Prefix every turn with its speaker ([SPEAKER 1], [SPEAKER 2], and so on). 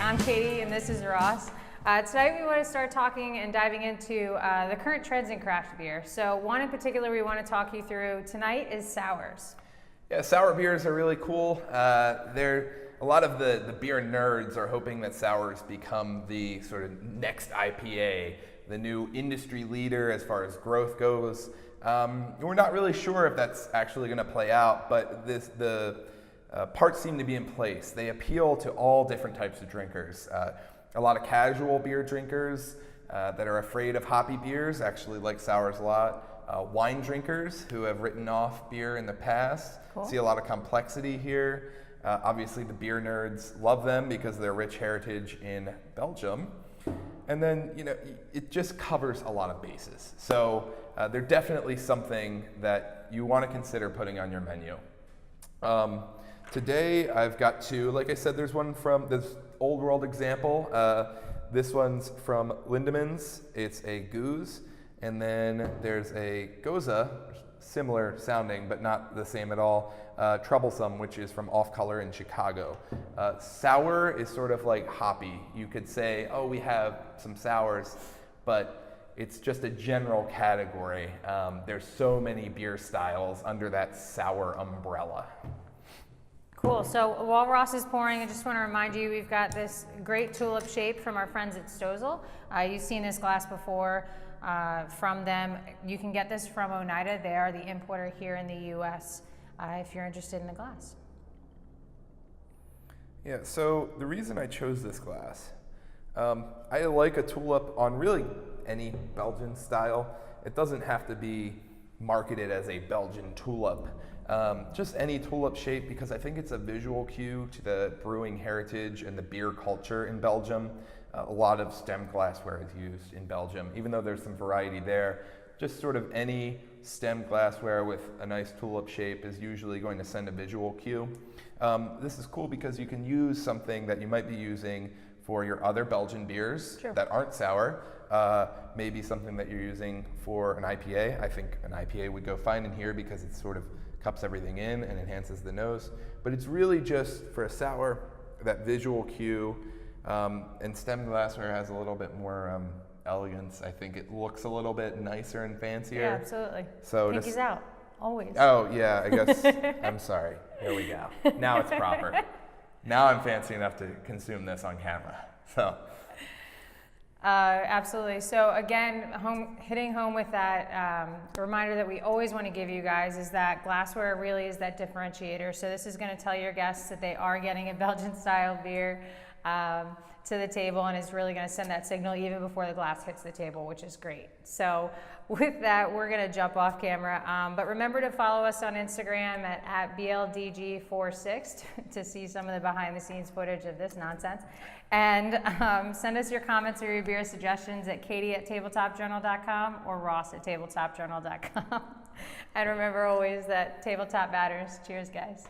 [SPEAKER 1] I'm Katie and this is Ross. Tonight we want to start talking and diving into the current trends in craft beer. So one in particular we want to talk you through tonight is sours.
[SPEAKER 2] Yeah, sour beers are really cool. A lot of the beer nerds are hoping that sours become the sort of next IPA, the new industry leader as far as growth goes. We're not really sure if that's actually going to play out, but the parts seem to be in place. They appeal to all different types of drinkers. A lot of casual beer drinkers that are afraid of hoppy beers actually like sours a lot. Wine drinkers who have written off beer in the past see a lot of complexity here. Obviously the beer nerds love them because of their rich heritage in Belgium. And then, it just covers a lot of bases. So they're definitely something that you want to consider putting on your menu. Today I've got two. Like I said, there's one from this old world example. This one's from Lindemans. It's a Goose. And then there's a Goza, similar sounding, but not the same at all. Troublesome, which is from Off Color in Chicago. Sour is sort of like hoppy. You could say, oh, we have some sours, but it's just a general category. There's so many beer styles under that sour umbrella.
[SPEAKER 1] Cool. So while Ross is pouring, I just want to remind you we've got this great tulip shape from our friends at Stozel. You've seen this glass before from them. You can get this from Oneida. They are the importer here in the U.S. If you're interested in the glass.
[SPEAKER 2] Yeah, so the reason I chose this glass, I like a tulip on really any Belgian style. It doesn't have to be marketed as a Belgian tulip. Just any tulip shape, because I think it's a visual cue to the brewing heritage and the beer culture in Belgium. A lot of stem glassware is used in Belgium, even though there's some variety there. Just sort of any stem glassware with a nice tulip shape is usually going to send a visual cue. This is cool because you can use something that you might be using for your other Belgian beers that aren't sour. Maybe something that you're using for an IPA. I think an IPA would go fine in here because it sort of cups everything in and enhances the nose. But it's really just for a sour, that visual cue. And stem glassware has a little bit more elegance. I think it looks a little bit nicer and fancier.
[SPEAKER 1] Yeah, absolutely.
[SPEAKER 2] So
[SPEAKER 1] Pinky's out, always.
[SPEAKER 2] Oh yeah, I guess. I'm sorry. Here we go. Now it's proper. Now I'm fancy enough to consume this on camera. So.
[SPEAKER 1] Absolutely. So again, hitting home with that reminder that we always want to give you guys is that glassware really is that differentiator. So this is going to tell your guests that they are getting a Belgian style beer to the table, and is really going to send that signal even before the glass hits the table, which is great. So with that, we're going to jump off camera. But remember to follow us on Instagram at Bldg46 to see some of the behind the scenes footage of this nonsense. And send us your comments or your beer suggestions at Katie@TabletopJournal.com or Ross at TabletopJournal.com. And remember always that tabletop matters. Cheers, guys.